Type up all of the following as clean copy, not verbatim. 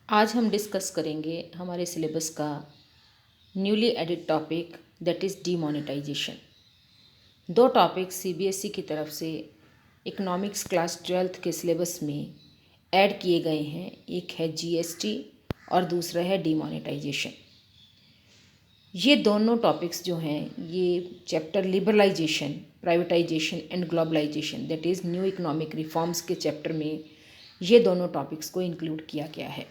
आज हम डिस्कस करेंगे हमारे सिलेबस का newly added topic that is demonetisation. दो टॉपिक सीबीएसई की तरफ से इकोनॉमिक्स क्लास 12th के सिलेबस में ऐड किए गए हैं। एक है जीएसटी और दूसरा है डीमोनेटाइजेशन। ये दोनों टॉपिक्स जो हैं ये chapter liberalisation, privatisation and globalisation that is new economic reforms के चैप्टर में ये दोनों टॉपिक्स को इंक्लूड किया गया है।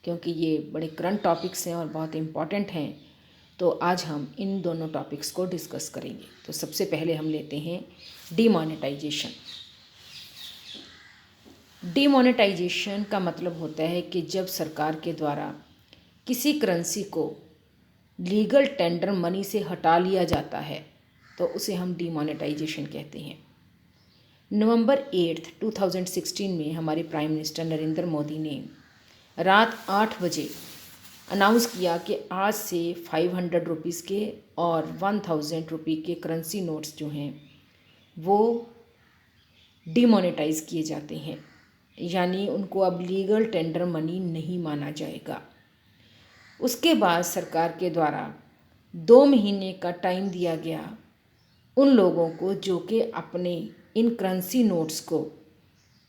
क्योंकि ये बड़े करंट टॉपिक्स हैं और बहुत इम्पॉर्टेंट हैं, तो आज हम इन दोनों टॉपिक्स को डिस्कस करेंगे। तो सबसे पहले हम लेते हैं डीमोनेटाइजेशन। डीमोनेटाइजेशन का मतलब होता है कि जब सरकार के द्वारा किसी करेंसी को लीगल टेंडर मनी से हटा लिया जाता है तो उसे हम डीमोनेटाइजेशन कहते हैं। नवंबर 8, 2016 में हमारे प्राइम मिनिस्टर नरेंद्र मोदी ने रात 8 बजे अनाउंस किया कि आज से 500 रुपीज़ के और 1000 रुपये के करेंसी नोट्स जो हैं वो डिमोनेटाइज किए जाते हैं, यानी उनको अब लीगल टेंडर मनी नहीं माना जाएगा। उसके बाद सरकार के द्वारा 2 महीने का टाइम दिया गया उन लोगों को जो कि अपने इन करेंसी नोट्स को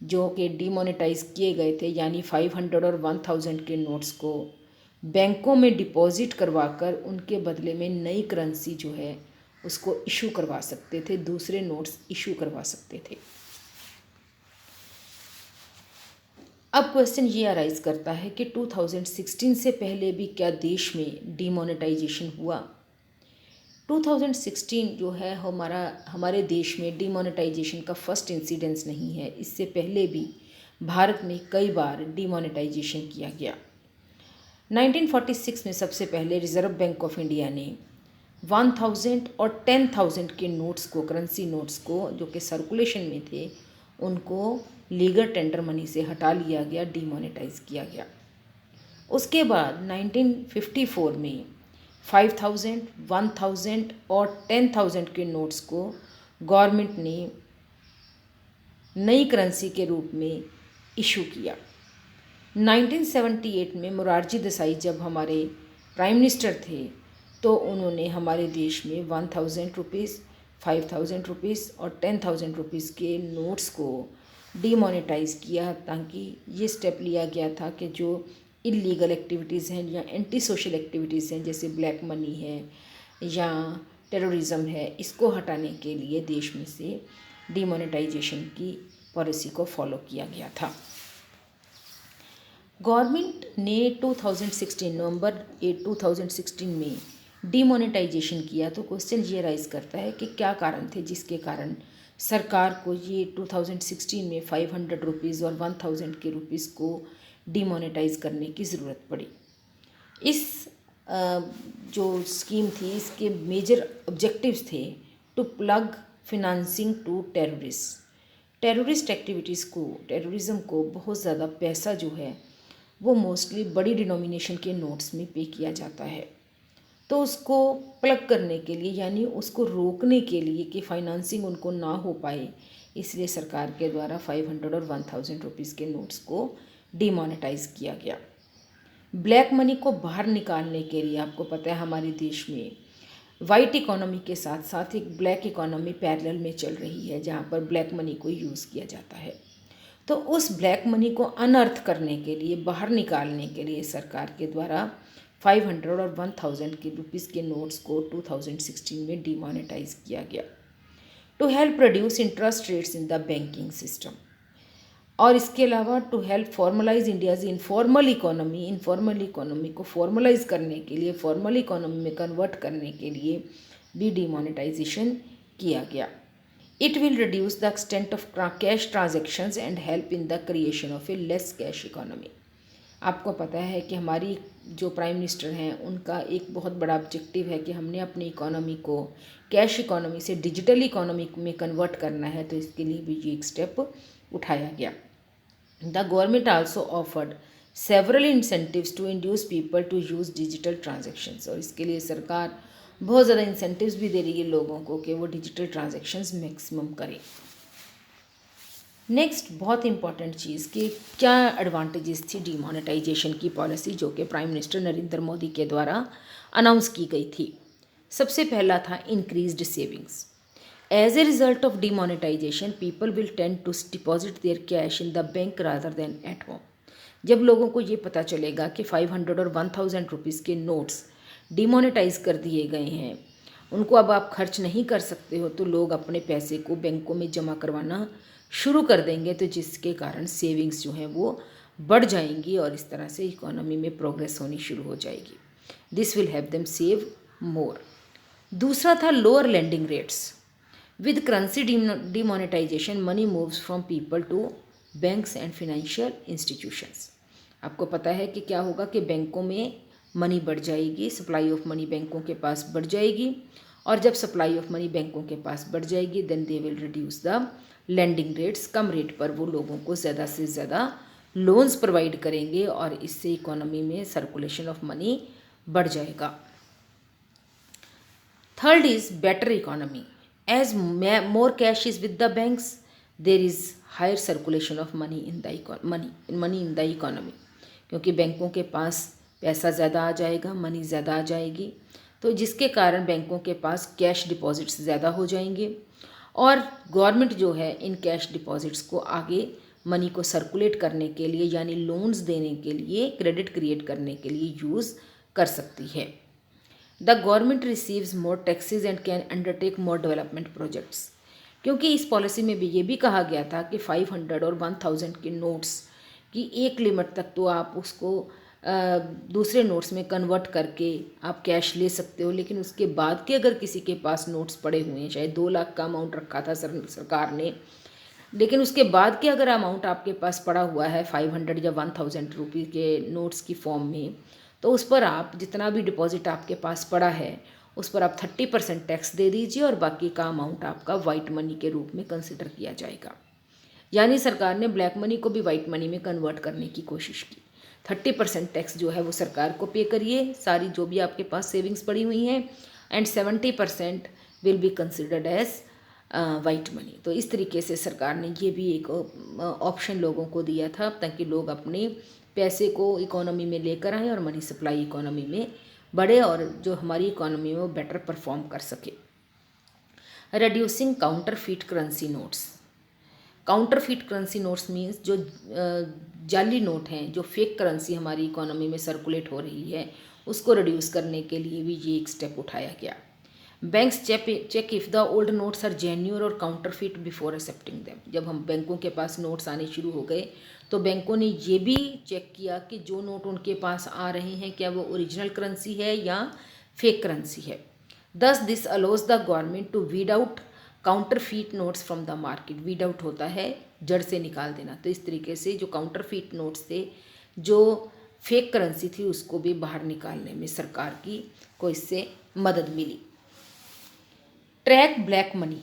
जो कि डिमोनेटाइज किए गए थे, यानी 500 और 1000 के नोट्स को बैंकों में डिपॉजिट करवाकर उनके बदले में नई करेंसी जो है उसको इशू करवा सकते थे, दूसरे नोट्स इशू करवा सकते थे। अब क्वेश्चन ये अराइज करता है कि 2016 से पहले भी क्या देश में डिमोनेटाइजेशन हुआ? 2016 जो है हमारे देश में डिमोनेटाइजेशन का फर्स्ट इंसिडेंस नहीं है। इससे पहले भी भारत में कई बार डिमोनेटाइजेशन किया गया। 1946 में सबसे पहले रिज़र्व बैंक ऑफ इंडिया ने 1000 और 10,000 के नोट्स को, करेंसी नोट्स को जो कि सर्कुलेशन में थे, उनको लीगल टेंडर मनी से हटा लिया गया, डिमोनेटाइज किया गया। उसके बाद 1954 में 5000, 1000 और 10,000 के नोट्स को गवर्नमेंट ने नई करेंसी के रूप में इशू किया। 1978 में मोरारजी देसाई जब हमारे प्राइम मिनिस्टर थे तो उन्होंने हमारे देश में 1000 रुपीज़, 5000 रुपीज़ और 10,000 रुपीज़ के नोट्स को डिमोनेटाइज किया, ताकि ये स्टेप लिया गया था कि जो इलीगल एक्टिविटीज़ हैं या एंटी सोशल एक्टिविटीज़ हैं, जैसे ब्लैक मनी है या टेररिज्म है, इसको हटाने के लिए देश में से डिमोनेटाइजेशन की पॉलिसी को फॉलो किया गया था। गवर्नमेंट ने 2016 नवंबर 8, 2016 में डिमोनेटाइजेशन किया। तो क्वेश्चन ये राइज करता है कि क्या कारण थे जिसके कारण सरकार को ये 2016 में 500 रुपीज़ और 1000 के रुपीज़ को डिमोनेटाइज करने की ज़रूरत पड़ी। इस जो स्कीम थी, इसके मेजर ऑब्जेक्टिव्स थे to plug financing to terrorist activities को, टेररिज्म को बहुत ज़्यादा पैसा जो है वो मोस्टली बड़ी डिनोमिनेशन के नोट्स में पे किया जाता है। तो उसको प्लग करने के लिए, यानी उसको रोकने के लिए कि फाइनेंसिंग उनको ना हो पाए, इसलिए सरकार के द्वारा 500 और 1000 रुपीज़ के नोट्स को डिमोनेटाइज किया गया। ब्लैक मनी को बाहर निकालने के लिए आपको पता है हमारे देश में वाइट इकोनॉमी के साथ साथ एक ब्लैक इकोनॉमी पैरेलल में चल रही है, जहाँ पर ब्लैक मनी को यूज़ किया जाता है। तो उस ब्लैक मनी को अनअर्थ करने के लिए, बाहर निकालने के लिए सरकार के द्वारा 500 और 1000 के रुपीज़ के नोट्स को 2016 में डिमोनेटाइज किया गया to help reduce interest rates in the banking system. और इसके अलावा to help formalise India's informal economy को फॉर्मलाइज करने के लिए, फॉर्मल इकोनॉमी में कन्वर्ट करने के लिए भी डिमोनेटाइजेशन किया गया। It will reduce the extent of cash transactions and help in the creation of A less cash economy. आपको पता है कि हमारी जो प्राइम मिनिस्टर हैं उनका एक बहुत बड़ा ऑब्जेक्टिव है कि हमने अपनी इकोनॉमी को कैश इकोनॉमी से डिजिटल इकोनॉमी में कन्वर्ट करना है, तो इसके लिए भी ये एक स्टेप उठाया गया। The government also offered several incentives to induce people to use digital transactions. और इसके लिए सरकार बहुत ज़्यादा इंसेंटिव्स भी दे रही है लोगों को कि वो डिजिटल ट्रांजेक्शन्स मैक्सिमम करें। नेक्स्ट बहुत इंपॉर्टेंट चीज़ कि क्या एडवांटेजेस थी डीमोनेटाइजेशन की पॉलिसी जो कि प्राइम मिनिस्टर नरेंद्र मोदी के द्वारा अनाउंस की गई थी। सबसे पहला था increased savings. As a result of demonetisation people will tend to deposit their cash in the bank rather than at home. जब लोगों को ये पता चलेगा कि 500 और 1000 रुपीज़ के नोट्स डिमोनेटाइज कर दिए गए हैं, उनको अब आप खर्च नहीं कर सकते हो, तो लोग अपने पैसे को बैंकों में जमा करवाना शुरू कर देंगे, तो जिसके कारण सेविंग्स जो हैं वो बढ़ जाएंगी और इस तरह से इकोनॉमी में प्रोग्रेस होनी शुरू हो जाएगी। This will help them save more. दूसरा था lower lending rates. With currency demonetisation money moves from people to banks and financial institutions. आपको पता है कि क्या होगा कि बैंकों में मनी बढ़ जाएगी, सप्लाई ऑफ मनी बैंकों के पास बढ़ जाएगी, और जब सप्लाई ऑफ मनी बैंकों के पास बढ़ जाएगी then they will reduce the lending rates. कम रेट पर वो लोगों को ज़्यादा से ज़्यादा लोन्स प्रोवाइड करेंगे और इससे इकोनॉमी में सर्कुलेशन ऑफ मनी बढ़ जाएगा। Third is better economy. As more cash is with the banks there is higher circulation of money in the economy. क्योंकि बैंकों के पास पैसा ज़्यादा आ जाएगा, मनी ज़्यादा आ जाएगी, तो जिसके कारण बैंकों के पास कैश डिपॉजिट्स ज़्यादा हो जाएंगे और गवर्नमेंट जो है इन कैश डिपॉजिट्स को आगे मनी को सर्कुलेट करने के लिए यानी लोन्स देने के लिए, क्रेडिट क्रिएट करने के लिए यूज़ कर सकती है। The government receives more taxes and can undertake more development projects. क्योंकि इस पॉलिसी में भी ये भी कहा गया था कि 500 और 1000 के नोट्स की एक लिमिट तक तो आप उसको दूसरे नोट्स में कन्वर्ट करके आप कैश ले सकते हो, लेकिन उसके बाद के अगर किसी के पास नोट्स पड़े हुए हैं, चाहे 2 लाख का अमाउंट रखा था सरकार ने, लेकिन उसके बाद के अगर अमाउंट आपके पास पड़ा हुआ है 500 या 1000 रुपये के नोट्स की फॉर्म में, तो उस पर आप जितना भी डिपॉजिट आपके पास पड़ा है उस पर आप 30% टैक्स दे दीजिए और बाकी का अमाउंट आपका वाइट मनी के रूप में कंसिडर किया जाएगा। यानी सरकार ने ब्लैक मनी को भी वाइट मनी में कन्वर्ट करने की कोशिश की। 30% टैक्स जो है वो सरकार को पे करिए, सारी जो भी आपके पास सेविंग्स पड़ी हुई हैं, and 70% will be considered as white money. तो इस तरीके से सरकार ने ये भी एक ऑप्शन लोगों को दिया था ताकि लोग अपने पैसे को इकोनॉमी में लेकर आएँ और मनी सप्लाई इकोनॉमी में बढ़े और जो हमारी इकोनॉमी में वो बेटर परफॉर्म कर सके। Reducing counterfeit currency notes. Counterfeit currency notes means जो जाली नोट हैं, जो फेक करेंसी हमारी इकोनॉमी में सर्कुलेट हो रही है, उसको रिड्यूस करने के लिए भी ये एक स्टेप उठाया गया। Banks check if the old notes are genuine और काउंटरफीट बिफोर एक्सेप्टिंग देम। जब हम बैंकों के पास नोट्स आने शुरू हो गए तो बैंकों ने ये भी चेक किया कि जो नोट उनके पास आ रहे हैं क्या वो ओरिजिनल करेंसी है या फेक करेंसी है। Thus this allows the government to weed out counterfeit notes from the market. Weed out होता है जड़ से निकाल देना। तो इस तरीके से जो काउंटरफीट नोट्स थे, जो फेक करेंसी थी, उसको भी बाहर निकालने में सरकार की को इससे मदद मिली। Track black money.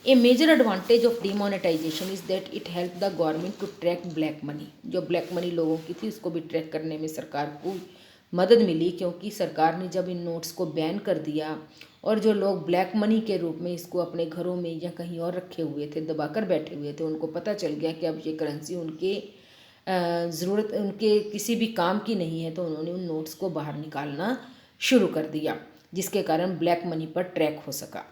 A major advantage of demonetization is that it help the government to track black money. जो ब्लैक मनी लोगों की थी उसको भी ट्रैक करने में सरकार को मदद मिली, क्योंकि सरकार ने जब इन नोट्स को बैन कर दिया और जो लोग ब्लैक मनी के रूप में इसको अपने घरों में या कहीं और रखे हुए थे, दबाकर बैठे हुए थे, उनको पता चल गया कि अब ये करेंसी उनके ज़रूरत उनके किसी भी काम की नहीं है, तो उन्होंने उन नोट्स को बाहर निकालना शुरू कर दिया, जिसके कारण ब्लैक मनी पर ट्रैक हो सका।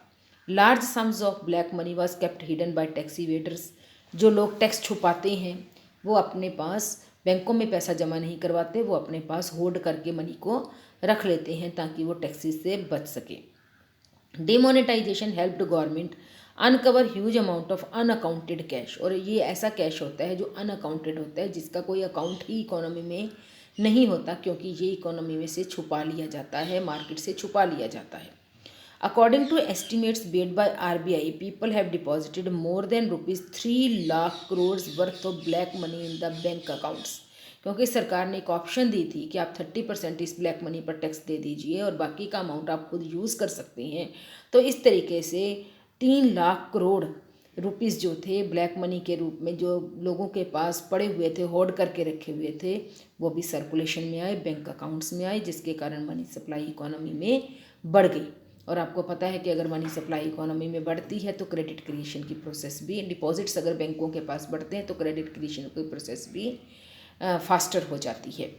Large sums of black money was kept hidden by tax evaders. जो लोग टैक्स छुपाते हैं वो अपने पास बैंकों में पैसा जमा नहीं करवाते, वो अपने पास होल्ड करके मनी को रख लेते हैं ताकि वो टैक्सेस से बच सके। Demonetisation helped government uncover huge amount of unaccounted cash. और ये ऐसा कैश होता है जो अनअकाउंटेड होता है, जिसका कोई अकाउंट ही इकोनॉमी में नहीं होता, क्योंकि ये इकोनॉमी में से छुपा लिया जाता है, मार्केट से छुपा लिया जाता है। According to estimates made by RBI, people have deposited more than ₹3 lakh crores worth of black money in the bank accounts। क्योंकि सरकार ने एक ऑप्शन दी थी कि आप 30% इस ब्लैक मनी पर टैक्स दे दीजिए और बाकी का अमाउंट आप खुद यूज़ कर सकते हैं। तो इस तरीके से 3 लाख करोड़ रुपीज़ जो थे ब्लैक मनी के रूप में जो लोगों के पास पड़े हुए थे, होल्ड करके रखे हुए थे, वो भी सर्कुलेशन में आए, बैंक अकाउंट्स में आए, जिसके कारण मनी सप्लाई इकोनॉमी में बढ़ गई। और आपको पता है कि अगर मनी सप्लाई इकोनॉमी में बढ़ती है तो क्रेडिट क्रिएशन की प्रोसेस भी, डिपॉजिट्स अगर बैंकों के पास बढ़ते हैं तो क्रेडिट क्रिएशन की प्रोसेस भी फास्टर हो जाती है।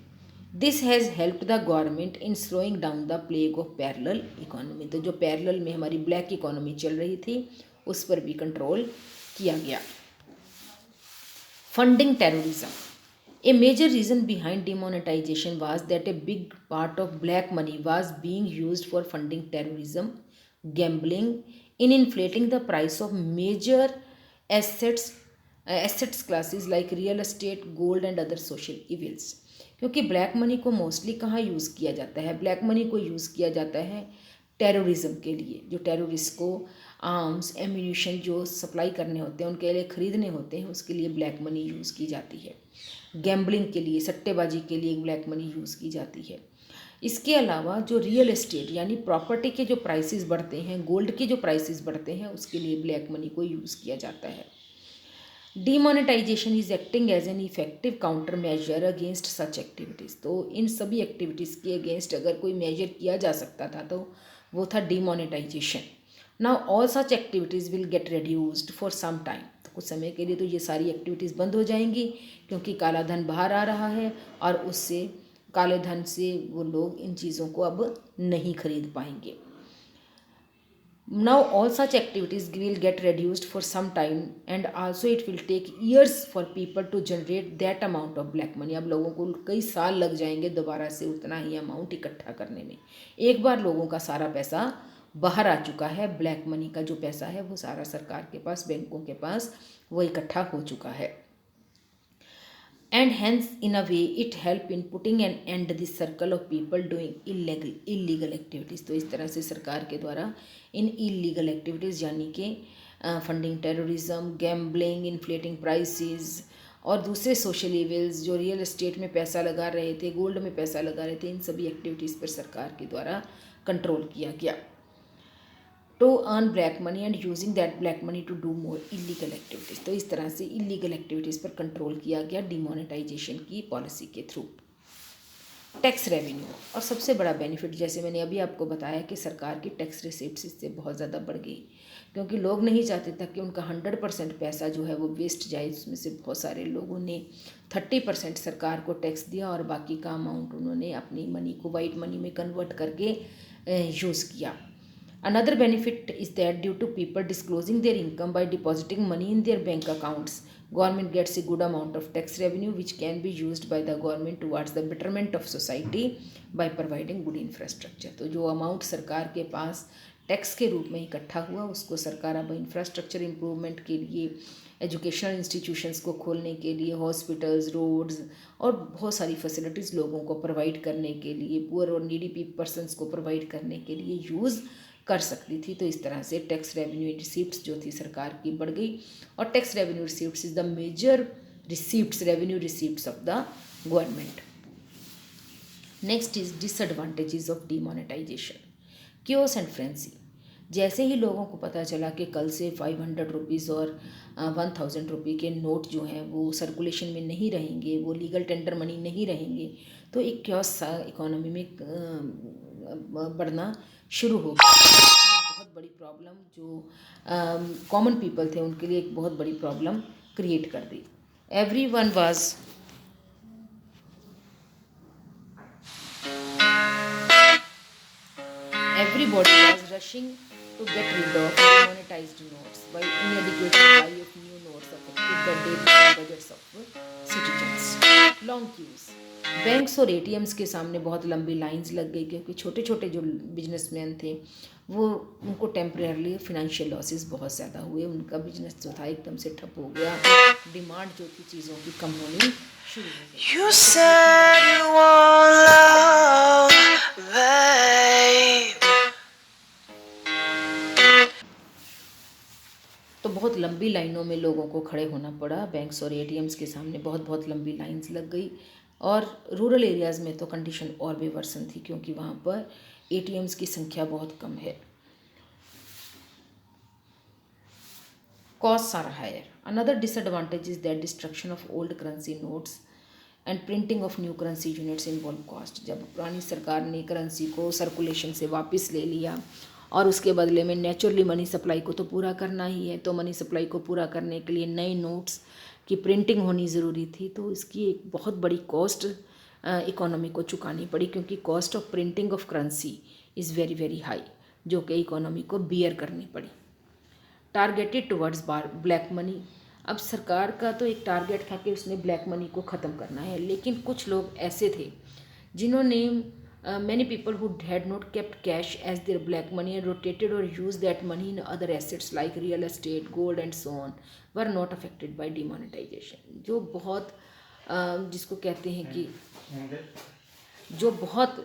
This has helped the government in slowing down the plague of parallel economy. तो जो पैरेलल में हमारी ब्लैक इकोनॉमी चल रही थी उस पर भी कंट्रोल किया गया। Funding terrorism. A major reason behind demonetization was that a big part of black money was being used for funding terrorism, gambling, in inflating the price of major assets classes like real estate, gold and other social evils। क्योंकि black money को mostly कहाँ use किया जाता है? Black money को use किया जाता है टेररिज्म के लिए। जो टेररिस्ट को आर्म्स एम्यूनिशन जो सप्लाई करने होते हैं उनके लिए ख़रीदने होते हैं, उसके लिए ब्लैक मनी यूज़ की जाती है। गैम्बलिंग के लिए, सट्टेबाजी के लिए ब्लैक मनी यूज़ की जाती है। इसके अलावा जो रियल एस्टेट यानी प्रॉपर्टी के जो प्राइसेस बढ़ते हैं, गोल्ड के जो प्राइसेस बढ़ते हैं, उसके लिए ब्लैक मनी को यूज़ किया जाता है। Demonetisation is acting as an effective counter measure against such activities. तो इन सभी एक्टिविटीज़ के अगेंस्ट अगर कोई मेजर किया जा सकता था तो वो था demonetisation. Now all such activities will get reduced for some time. तो कुछ समय के लिए तो ये सारी एक्टिविटीज़ बंद हो जाएंगी क्योंकि काला धन बाहर आ रहा है और उससे काले धन से वो लोग इन चीज़ों को अब नहीं खरीद पाएंगे। Now all such activities will get reduced for some time and also it will take years for people to generate that amount of black money। अब लोगों को कई साल लग जाएंगे दोबारा से उतना ही अमाउंट इकट्ठा करने में। एक बार लोगों का सारा पैसा बाहर आ चुका है, ब्लैक मनी का जो पैसा है वो सारा सरकार के पास, बैंकों के पास वो इकट्ठा हो चुका है। And hence in a way it help in putting an end this circle of people doing illegal activities। तो इस तरह से सरकार के द्वारा इन illegal activities यानी कि funding terrorism, gambling, inflating prices और दूसरे सोशल इविल्स जो रियल एस्टेट में पैसा लगा रहे थे, गोल्ड में पैसा लगा रहे थे, इन सभी एक्टिविटीज़ पर सरकार के द्वारा कंट्रोल किया गया। To earn black money and using that black money to do more illegal activities. तो इस तरह से इलीगल एक्टिविटीज़ पर कंट्रोल किया गया डिमोनेटाइजेशन की पॉलिसी के थ्रू। टैक्स रेवेन्यू और सबसे बड़ा बेनिफिट, जैसे मैंने अभी आपको बताया कि सरकार की टैक्स रिसिप्ट्स इससे बहुत ज़्यादा बढ़ गई क्योंकि लोग नहीं चाहते था कि उनका 100% पैसा जो है वो वेस्ट जाए। उसमें से बहुत सारे लोगों ने 30% सरकार को टैक्स दिया और बाकी का अमाउंट उन्होंने अपनी मनी को वाइट मनी में कन्वर्ट करके यूज़ किया। Another benefit is that due to people disclosing their income by depositing money in their bank accounts, government gets a good amount of tax revenue which can be used by the government towards the betterment of society by providing good infrastructure। तो जो amount सरकार के पास tax के रूप में इकट्ठा हुआ उसको सरकार अब इंफ्रास्ट्रक्चर इम्प्रूवमेंट के लिए, एजुकेशनल इंस्टीट्यूशंस को खोलने के लिए, हॉस्पिटल्स, रोड्स और बहुत सारी फैसिलिटीज़ लोगों को प्रोवाइड करने के लिए, पुअर और नीडी पर्सनस को प्रोवाइड करने के लिए यूज़ कर सकती थी। तो इस तरह से टैक्स रेवेन्यू रिसीप्ट्स जो थी सरकार की बढ़ गई और tax revenue receipts is the major receipts, revenue receipts of the government. Next is disadvantages of demonetisation. Chaos and frenzy. जैसे ही लोगों को पता चला कि कल से 500 रुपीज़ और 1000 रुपये के नोट जो हैं वो सर्कुलेशन में नहीं रहेंगे, वो लीगल टेंडर मनी नहीं रहेंगे, तो एक क्योस इकोनॉमी में बढ़ना शुरू हो गया। बहुत बड़ी प्रॉब्लम जो कॉमन पीपल थे उनके लिए एक बहुत बड़ी प्रॉब्लम क्रिएट कर दी। Everybody was rushing to get rid of demonetized notes while inadequate supply of new notes affected the day-to-day budgets of citizens. Long queues. Banks और एटीएम्स के सामने बहुत लंबी लाइंस लग गई क्योंकि छोटे छोटे जो बिजनेसमैन थे वो उनको टेम्परेरली फिनेंशियल लॉसेस बहुत ज़्यादा हुए, उनका बिजनेस जो था एकदम से ठप हो गया, डिमांड जो थी चीज़ों की कम होनी शुरू हो गई। You said you want love, babe। तो बहुत लंबी लाइनों में लोगों को खड़े होना पड़ा, बैंक्स और एटीएम्स के सामने बहुत लंबी लाइंस लग गई और रूरल एरियाज़ में तो कंडीशन और भी वर्सन थी क्योंकि वहाँ पर एटीएम्स की संख्या बहुत कम है। Costs are higher. Another disadvantage is that destruction of old currency notes and printing of new currency units involve cost. जब पुरानी सरकार ने करेंसी को सर्कुलेशन से वापस ले लिया और उसके बदले में नेचुरली मनी सप्लाई को तो पूरा करना ही है। तो मनी सप्लाई को पूरा करने के लिए नए नोट्स की प्रिंटिंग होनी ज़रूरी थी। तो इसकी एक बहुत बड़ी कॉस्ट इकोनॉमी को चुकानी पड़ी, क्योंकि cost of printing of currency is very very high, जो कि इकोनॉमी को बियर करनी पड़ी। Targeted towards black money. अब सरकार का तो एक टारगेट था कि उसने ब्लैक मनी को ख़त्म करना है, लेकिन कुछ लोग ऐसे थे जिन्होंने many people who had not kept cash as their black money and rotated और use that money in other assets like real estate, gold and so on were not affected by demonetization. जो बहुत जिसको कहते हैं कि जो बहुत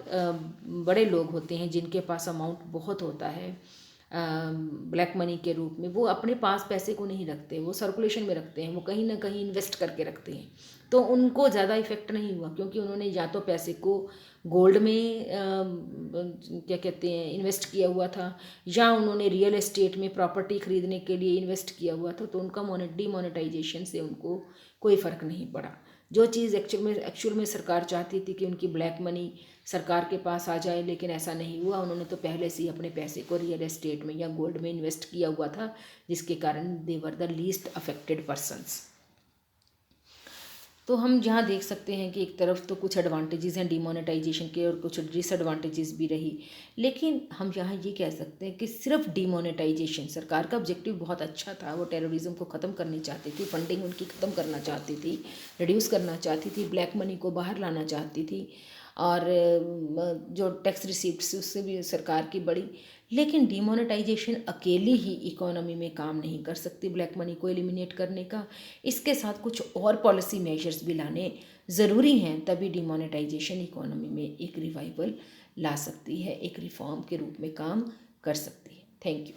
बड़े लोग होते हैं, जिनके पास अमाउंट बहुत होता है ब्लैक मनी के रूप में, वो अपने पास पैसे को नहीं रखते, वो सर्कुलेशन में रखते हैं, वो कहीं ना कहीं इन्वेस्ट करके रखते हैं। तो उनको ज़्यादा इफेक्ट नहीं हुआ, क्योंकि उन्होंने या तो पैसे को गोल्ड में क्या कहते हैं इन्वेस्ट किया हुआ था, या उन्होंने रियल एस्टेट में प्रॉपर्टी खरीदने के लिए इन्वेस्ट किया हुआ था। तो उनका डिमोनेटाइजेशन से उनको कोई फ़र्क नहीं पड़ा। जो चीज़ एक्चुअल में सरकार चाहती थी कि उनकी ब्लैक मनी सरकार के पास आ जाए, लेकिन ऐसा नहीं हुआ। उन्होंने तो पहले से ही अपने पैसे को रियल एस्टेट में या गोल्ड में इन्वेस्ट किया हुआ था, जिसके कारण they were the least affected persons. तो हम यहाँ देख सकते हैं कि एक तरफ तो कुछ एडवांटेजेस हैं डिमोनेटाइजेशन के और कुछ डिसएडवांटेजेस भी रही, लेकिन हम यहाँ ये कह सकते हैं कि सिर्फ डिमोनेटाइजेशन, सरकार का ऑब्जेक्टिव बहुत अच्छा था। वो टेररिज्म को ख़त्म करनी चाहती थी, फंडिंग उनकी ख़त्म करना चाहती थी, रिड्यूस करना चाहती थी, ब्लैक मनी को बाहर लाना चाहती थी, और जो टैक्स रिसीप्ट्स उससे भी सरकार की बड़ी। लेकिन डिमोनेटाइजेशन अकेली ही इकोनॉमी में काम नहीं कर सकती ब्लैक मनी को एलिमिनेट करने का। इसके साथ कुछ और पॉलिसी मेजर्स भी लाने ज़रूरी हैं, तभी डिमोनेटाइजेशन इकोनॉमी में एक रिवाइवल ला सकती है, एक रिफॉर्म के रूप में काम कर सकती है। Thank you.